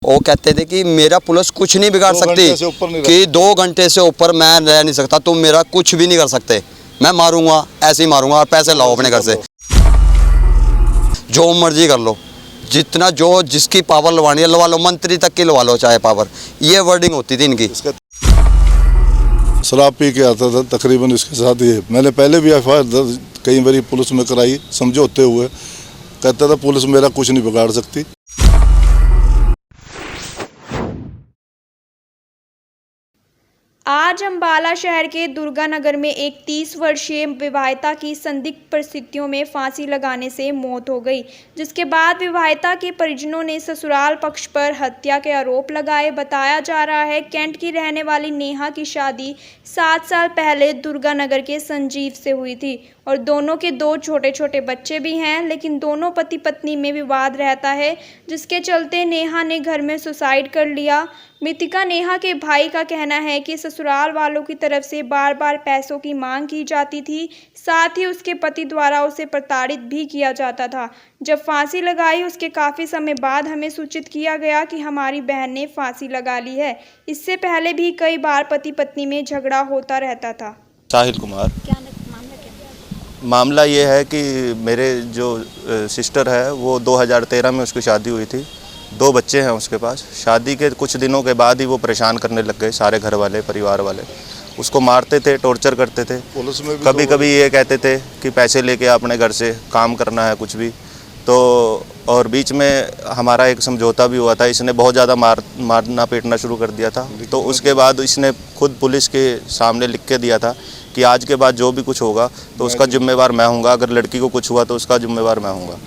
वो कहते थे कि मेरा पुलिस कुछ नहीं बिगाड़ सकती, कि 2 घंटे से ऊपर मैं रह नहीं सकता, तुम मेरा कुछ भी नहीं कर सकते, मैं मारूंगा, ऐसे ही मारूंगा और पैसे लाओ अपने घर से, जो मर्जी कर लो, जितना जो जिसकी पावर लवानी है लवा लो, मंत्री तक की लवा लो चाहे पावर। ये वर्डिंग होती थी इनकी। शराब पी के आता था तकरीबन इसके साथ ही। मैंने पहले भी एफआईआर दर्ज कई बारी पुलिस में कराई, समझौते हुए। कहता था पुलिस मेरा कुछ नहीं बिगाड़ सकती। आज अम्बाला शहर के दुर्गानगर में एक 30 वर्षीय विवाहिता की संदिग्ध परिस्थितियों में फांसी लगाने से मौत हो गई, जिसके बाद विवाहिता के परिजनों ने ससुराल पक्ष पर हत्या के आरोप लगाए। बताया जा रहा है कैंट की रहने वाली नेहा की शादी 7 साल पहले दुर्गानगर के संजीव से हुई थी और दोनों के 2 छोटे छोटे बच्चे भी हैं, लेकिन दोनों पति पत्नी में विवाद रहता है, जिसके चलते नेहा ने घर में सुसाइड कर लिया। मृतका नेहा के भाई का कहना है कि ससुराल वालों की तरफ से बार बार पैसों की मांग की जाती थी, साथ ही उसके पति द्वारा उसे प्रताड़ित भी किया जाता था। जब फांसी लगाई उसके काफ़ी समय बाद हमें सूचित किया गया कि हमारी बहन ने फांसी लगा ली है। इससे पहले भी कई बार पति पत्नी में झगड़ा होता रहता था। साहिल कुमार। मामला ये है कि मेरे जो सिस्टर है वो 2013 में उसकी शादी हुई थी, 2 बच्चे हैं उसके पास। शादी के कुछ दिनों के बाद ही वो परेशान करने लग गए, सारे घर वाले परिवार वाले उसको मारते थे, टॉर्चर करते थे। पुलिस में भी कभी कभी ये कहते थे कि पैसे लेके अपने घर से काम करना है कुछ भी तो। और बीच में हमारा एक समझौता भी हुआ था, इसने बहुत ज़्यादा मारना पीटना शुरू कर दिया था। तो उसके बाद इसने खुद पुलिस के सामने लिख के दिया था कि आज के बाद जो भी कुछ होगा तो उसका जिम्मेवार मैं हूँगा, अगर लड़की को कुछ हुआ तो उसका जिम्मेवार मैं हूँगा।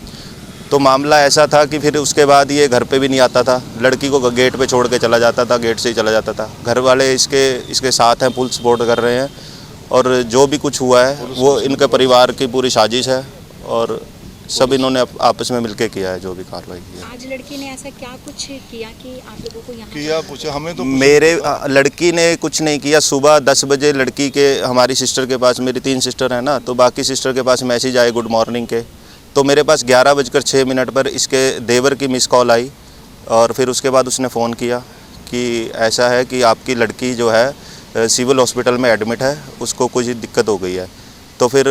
तो मामला ऐसा था कि फिर उसके बाद ये घर पे भी नहीं आता था, लड़की को गेट पे छोड़ के चला जाता था, गेट से ही चला जाता था। घर वाले इसके साथ हैं, फुल सपोर्ट कर रहे हैं और जो भी कुछ हुआ है वो इनके परिवार की पूरी साजिश है और सब इन्होंने आपस में मिलके किया है जो भी कार्रवाई की है। आज लड़की ने ऐसा क्या कुछ किया कि आप लोगों को यहाँ किया कुछ हमें तो मेरे लड़की ने कुछ नहीं किया। सुबह 10 बजे लड़की के हमारी सिस्टर के पास, मेरी 3 सिस्टर है ना, तो बाकी सिस्टर के पास मैसेज आए गुड मॉर्निंग के, तो मेरे पास 11:06 पर इसके देवर की मिस कॉल आई और फिर उसके बाद उसने फ़ोन किया कि ऐसा है कि आपकी लड़की जो है सिविल हॉस्पिटल में एडमिट है, उसको कुछ दिक्कत हो गई है। तो फिर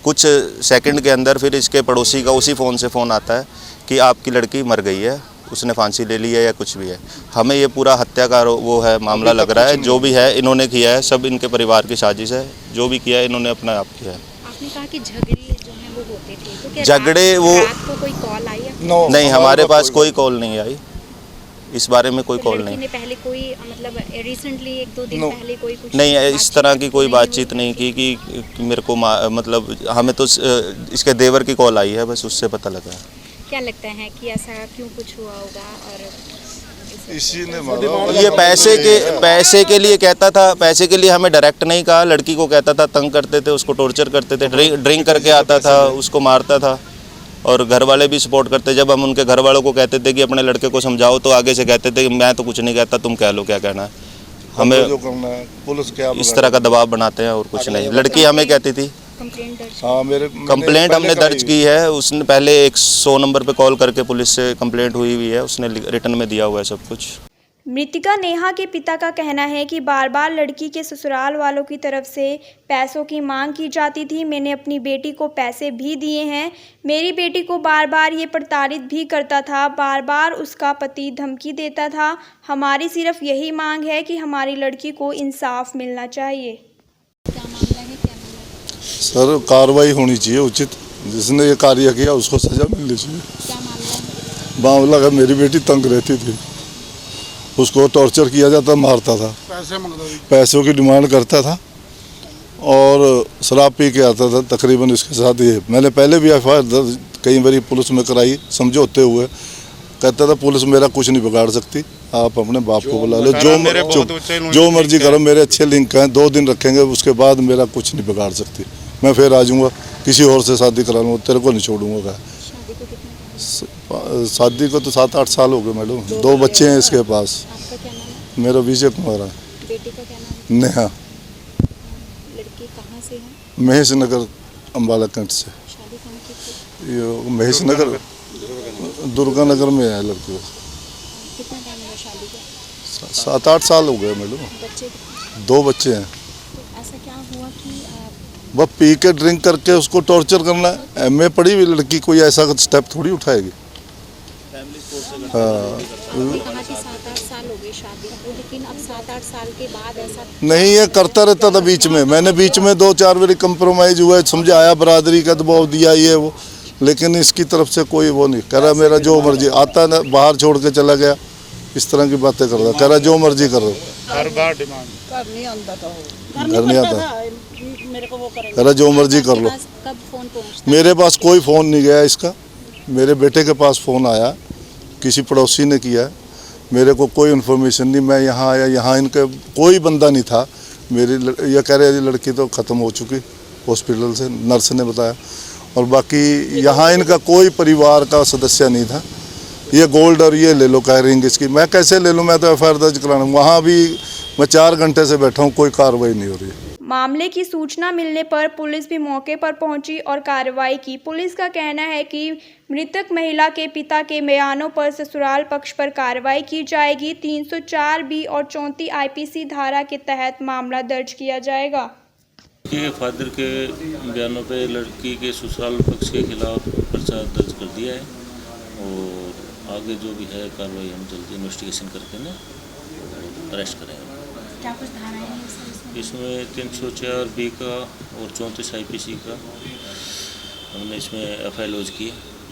कुछ सेकंड के अंदर फिर इसके पड़ोसी का उसी फ़ोन से फ़ोन आता है कि आपकी लड़की मर गई है, उसने फांसी ले ली है या कुछ भी है। हमें ये पूरा हत्या का वो है मामला लग रहा है, जो भी है इन्होंने किया है, सब इनके परिवार की साजिश है, जो भी किया है इन्होंने अपने आप किया है। आपने कहा कि झगड़े जो हैं वो होते थे, तो क्या झगड़े वो रात को कोई कॉल आई है? नहीं, हमारे पास कोई कॉल नहीं आई, इस बारे में कोई कॉल नहीं। पहले कोई मतलब रिसेंटली 1-2 दिन पहले कोई कुछ नहीं, इस तरह की कोई बातचीत नहीं की कि मेरे को मतलब हमें तो इसके देवर की कॉल आई है, बस उससे पता लगा। क्या लगता है कि ऐसा क्यों कुछ हुआ होगा? और इसी ने मारा। ये पैसे के लिए कहता था, पैसे के लिए हमें डायरेक्ट नहीं कहा, लड़की को कहता था, तंग करते थे, उसको टॉर्चर करते थे, ड्रिंक करके आता था, उसको मारता था और घर वाले भी सपोर्ट करते। जब हम उनके घर वालों को कहते थे कि अपने लड़के को समझाओ तो आगे से कहते थे कि मैं तो कुछ नहीं कहता, तुम कह लो क्या कहना है। हमें जो करना है पुलिस क्या इस तरह का दबाव बनाते हैं और कुछ नहीं। लड़की हमें कहती थी, कंप्लेंट हमने दर्ज की है। उसने पहले 100 नंबर पे कॉल करके पुलिस से कंप्लेंट हुई है, उसने रिटर्न में दिया हुआ है सब कुछ। मृतका नेहा के पिता का कहना है कि बार बार लड़की के ससुराल वालों की तरफ से पैसों की मांग की जाती थी। मैंने अपनी बेटी को पैसे भी दिए हैं, मेरी बेटी को बार बार ये प्रताड़ित भी करता था, बार बार उसका पति धमकी देता था। हमारी सिर्फ यही मांग है कि हमारी लड़की को इंसाफ मिलना चाहिए। क्या मामला है? क्या सर कार्रवाई होनी चाहिए उचित, जिसने ये कार्य किया उसको सजा मिलनी चाहिए। क्या मामला है? मामला का मेरी बेटी तंग रहती थी, उसको टॉर्चर किया जाता, मारता था, पैसों की डिमांड करता था और शराब पी के आता था तकरीबन इसके साथ ही। मैंने पहले भी एफआईआर दर्ज कई बारी पुलिस में कराई, समझौते हुए। कहता था पुलिस मेरा कुछ नहीं बिगाड़ सकती, आप अपने बाप को बुला लो, जो मर्जी करो, मेरे अच्छे लिंक हैं, 2 दिन रखेंगे, उसके बाद मेरा कुछ नहीं बिगाड़ सकती, मैं फिर आ जाऊँगा, किसी और से शादी करा लूँगा, तेरे को नहीं छोड़ूंगा। शादी को तो 7-8 साल हो गए मैडम, 2 बच्चे हैं इसके पास। आपका क्या नाम है? मेरा विजय कुमार है। बेटी का क्या नाम है? नेहा। लड़की कहाँ से है? महेश नगर अम्बाला कैंट से। शादी कहाँ की थी? ये महेश नगर दुर्गानगर में है लड़की। कितना टाइम हुआ शादी का? 7-8 साल हो गए मेरे बच्चे? 2 बच्चे हैं। तो ऐसा क्या हुआ कि वह पी के ड्रिंक करके उसको टॉर्चर करना है। एमए पढ़ी हुई लड़की कोई ऐसा स्टेप थोड़ी उठाएगी। हाँ, आपने कहा कि 7-8 साल हो गए शादी को, लेकिन अब 7-8 साल के बाद ऐसा नहीं ये करता रहता था बीच में। मैंने बीच में 2-4 बार कंप्रोमाइज हुआ, समझाया, बरादरी का दबाव दिया ये वो, लेकिन इसकी तरफ से कोई वो नहीं। कह रहा मेरा जो मर्जी, आता ना बाहर छोड़ के चला गया, इस तरह की बातें कर रहा। कह रहा जो मर्जी कर रहा, हर बार डिमांड। घर नहीं आता। कह रहा जो मर्जी कर लो। कब फोन पहुंचता? मेरे पास कोई फ़ोन नहीं गया इसका। मेरे बेटे के पास फ़ोन आया, किसी पड़ोसी ने किया, मेरे को कोई इन्फॉर्मेशन नहीं। मैं यहाँ आया, यहाँ इनके कोई बंदा नहीं था। ये कह रहे लड़की तो ख़त्म हो चुकी हॉस्पिटल से, नर्स ने बताया। और बाकी यहाँ इनका कोई परिवार का सदस्य नहीं था। ये गोल्ड और ये ले लो कह रिंग इसकी, मैं कैसे ले लूँ? मैं तो एफआईआर दर्ज कराना। वहाँ भी मैं 4 घंटे से बैठा हूँ, कोई कार्रवाई नहीं हो रही है। मामले की सूचना मिलने पर पुलिस भी मौके पर पहुंची और कार्रवाई की। पुलिस का कहना है कि मृतक महिला के पिता के बयानों पर ससुराल पक्ष पर कार्रवाई की जाएगी। 304B और 34 आईपीसी धारा के तहत मामला दर्ज किया जाएगा। फादर के बयानों पे लड़की के ससुराल पक्ष के खिलाफ पर्चा दर्ज कर दिया है और आगे जो भी है कार्रवाई हम जल्दी इन्वेस्टिगेशन करके ना अरेस्ट करेंगे। क्या कुछ धाराएं हैं इसमें 304B का और 34 आईपीसी का हमने इसमें एफआईआर लॉन्च की है।